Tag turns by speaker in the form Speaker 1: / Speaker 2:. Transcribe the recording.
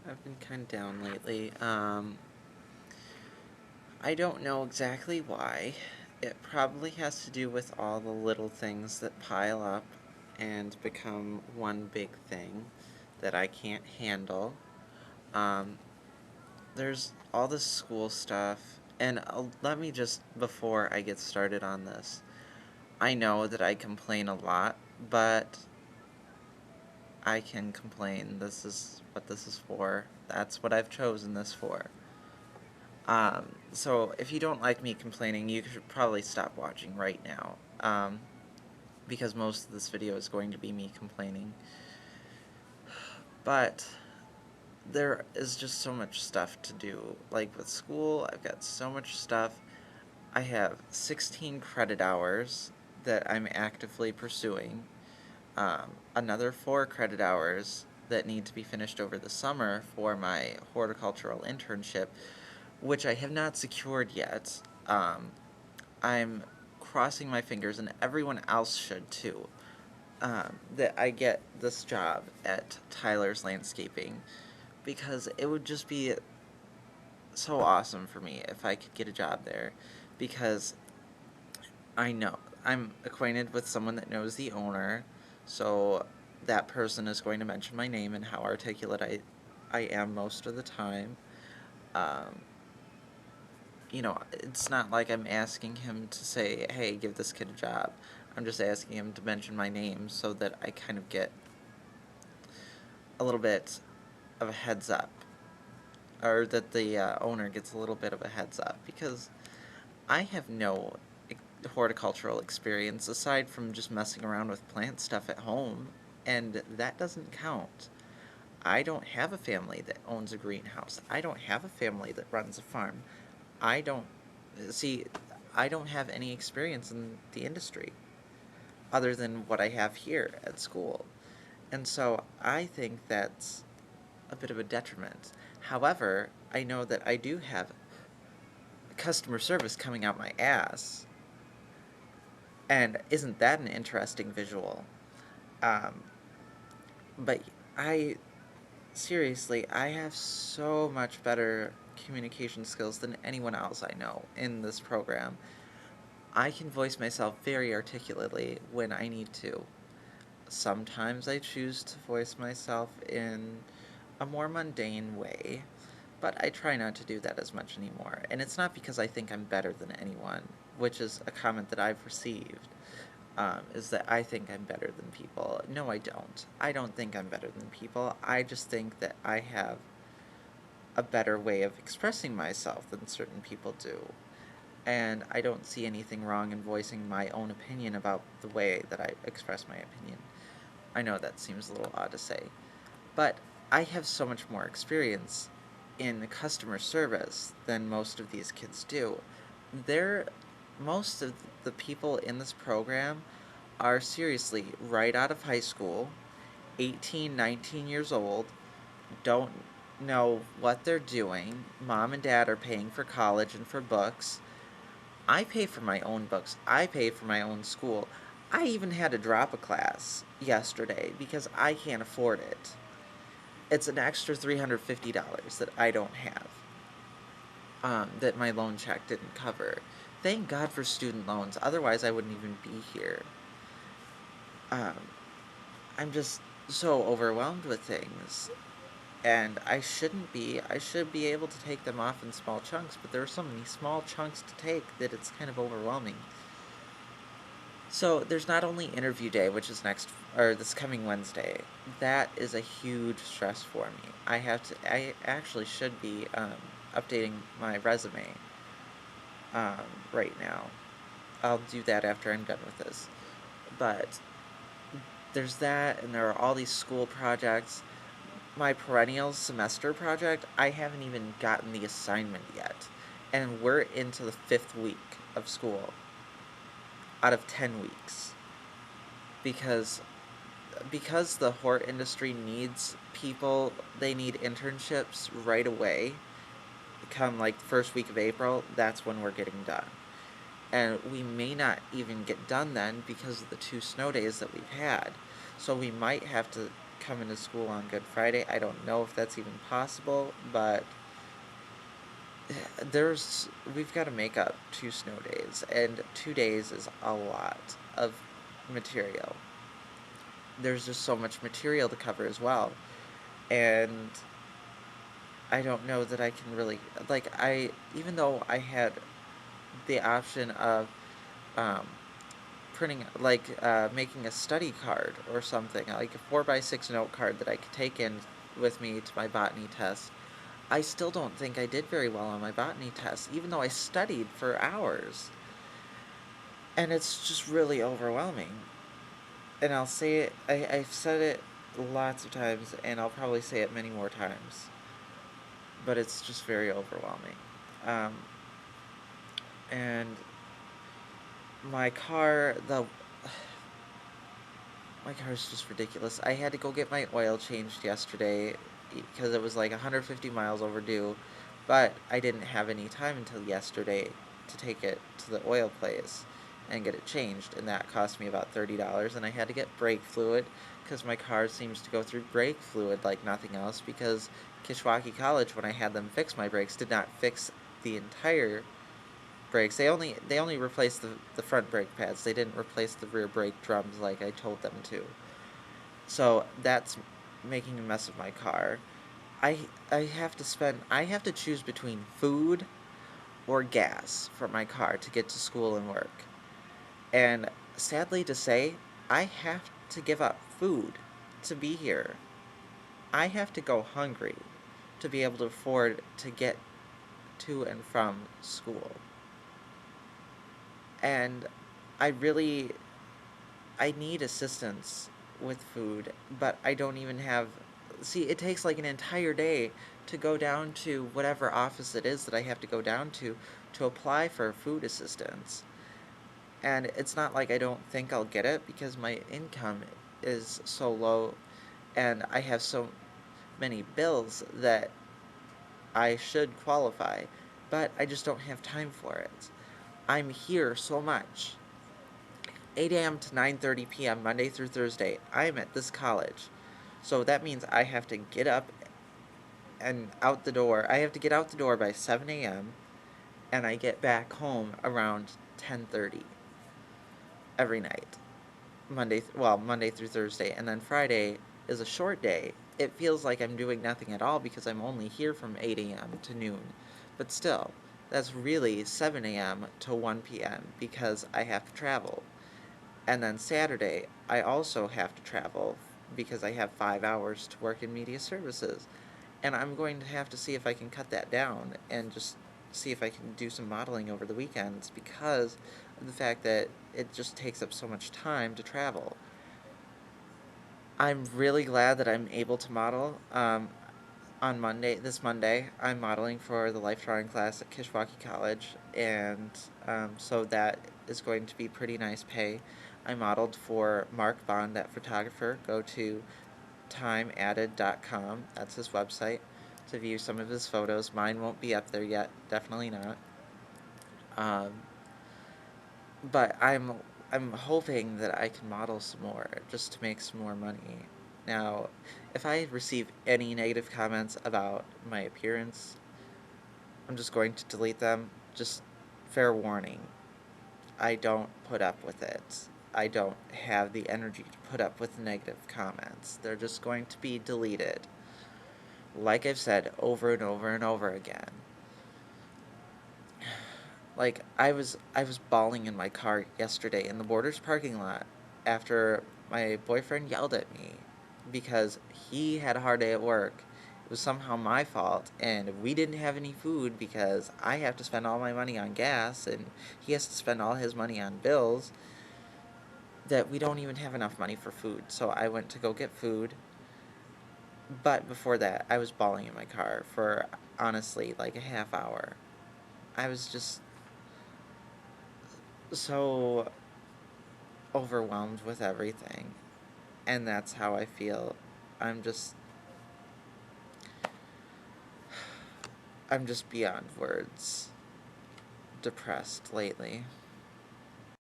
Speaker 1: I've been kind of down lately. I don't know exactly why. It probably has to do with all the little things that pile up and become one big thing that I can't handle. Um, there's all this school stuff, and let me just, before I get started on this, I know that I complain a lot, but I can complain. This is what this is for. That's what I've chosen this for. So if you don't like me complaining, you should probably stop watching right now, because most of this video is going to be me complaining. But there is just so much stuff to do. Like with school, I've got so much stuff. I have 16 credit hours that I'm actively pursuing, another 4 credit hours that need to be finished over the summer for my horticultural internship, which I have not secured yet. I'm crossing my fingers, and everyone else should too, that I get this job at Tyler's Landscaping, because it would just be so awesome for me if I could get a job there, because I know I'm acquainted with someone that knows the owner, so that person is going to mention my name and how articulate I am most of the time. Um, it's not like I'm asking him to say, hey, give this kid a job. I'm just asking him to mention my name so that I kind of get a little bit of a heads up, or that the owner gets a little bit of a heads up, because I have no horticultural experience aside from just messing around with plant stuff at home, and that doesn't count. I don't have a family that owns a greenhouse. I don't have a family that runs a farm. I don't see I don't have any experience in the industry other than what I have here at school. And so I think that's a bit of a detriment. However, I know that I do have customer service coming out my ass. And isn't that an interesting visual? Um, but I seriously, I have so much better communication skills than anyone else I know in this program. I can voice myself very articulately when I need to. Sometimes I choose to voice myself in a more mundane way, but I try not to do that as much anymore. And it's not because I think I'm better than anyone, which is a comment that I've received, is that I think I'm better than people. No, I don't. I don't think I'm better than people. I just think that I have a better way of expressing myself than certain people do. And I don't see anything wrong in voicing my own opinion about the way that I express my opinion. I know that seems a little odd to say, but I have so much more experience in customer service than most of these kids do. They're Most of the people in this program are seriously right out of high school, 18, 19 years old, don't know what they're doing. Mom and dad are paying for college and for books. I pay for my own books. I pay for my own school. I even had to drop a class yesterday because I can't afford it. It's an extra $350 that I don't have, that my loan check didn't cover. Thank God for student loans, otherwise I wouldn't even be here. Um, I'm just so overwhelmed with things, and I shouldn't be. I should be able to take them off in small chunks, but there are so many small chunks to take that it's kind of overwhelming. So there's not only interview day, which is this coming Wednesday. That is a huge stress for me. I actually should be updating my resume right now. I'll do that after I'm done with this. But there's that, and there are all these school projects. My perennial semester project, I haven't even gotten the assignment yet. And we're into the 5th week of school out of 10 weeks. Because the hort industry needs people, they need internships right away. Come like the first week of April, that's when we're getting done. And we may not even get done then because of the 2 snow days that we've had. So we might have to come into school on Good Friday. I don't know if that's even possible, but we've got to make up 2 snow days, and 2 days is a lot of material. There's just so much material to cover as well, and I don't know that I can really, like, even though I had the option of um, printing, like, making a study card or something, like a 4x6 note card that I could take in with me to my botany test. I still don't think I did very well on my botany test, even though I studied for hours. And it's just really overwhelming. And I'll say it, I've said it lots of times, and I'll probably say it many more times. But it's just very overwhelming. Um, and my car, my car is just ridiculous. I had to go get my oil changed yesterday because it was like 150 miles overdue, but I didn't have any time until yesterday to take it to the oil place and get it changed, and that cost me about $30, and I had to get brake fluid because my car seems to go through brake fluid like nothing else, because Kishwaukee College, when I had them fix my brakes, did not fix the entire brakes. They only replaced the front brake pads. They didn't replace the rear brake drums like I told them to. So that's making a mess of my car. I I have to choose between food or gas for my car to get to school and work. And sadly to say, I have to give up food to be here. I have to go hungry to be able to afford to get to and from school. And I really I need assistance with food, but I don't even have. See, it takes like an entire day to go down to whatever office it is that I have to go down to apply for food assistance. And it's not like I don't think I'll get it, because my income is so low and I have so many bills that I should qualify, but I just don't have time for it. I'm here so much. 8 a.m. to 9:30 p.m. Monday through Thursday, I am at this college. So that means I have to get up and out the door. I have to get out the door by 7 a.m. and I get back home around 10:30 every night. Monday through Thursday, and then Friday is a short day. It feels like I'm doing nothing at all because I'm only here from 8 a.m. to noon. But still, that's really 7 a.m. to 1 p.m. because I have to travel. And then Saturday, I also have to travel because I have 5 hours to work in media services. And I'm going to have to see if I can cut that down and just see if I can do some modeling over the weekends, because of the fact that it just takes up so much time to travel. I'm really glad that I'm able to model. This Monday, I'm modeling for the life drawing class at Kishwaukee College, and so that is going to be pretty nice pay. I modeled for Mark Bond, that photographer. Go to timeadded.com, that's his website, to view some of his photos. Mine won't be up there yet, definitely not. Um, but I'm hoping that I can model some more, just to make some more money. Now, if I receive any negative comments about my appearance, I'm just going to delete them. Just fair warning. I don't put up with it. I don't have the energy to put up with negative comments. They're just going to be deleted. Like I've said over and over and over again. Like, I was bawling in my car yesterday in the Borders parking lot after my boyfriend yelled at me because he had a hard day at work. It was somehow my fault, and we didn't have any food because I have to spend all my money on gas, and he has to spend all his money on bills, that we don't even have enough money for food. So I went to go get food, but before that, I was bawling in my car for, honestly, like a half hour. I was just so overwhelmed with everything, and that's how I feel. I'm just I'm just beyond words depressed lately.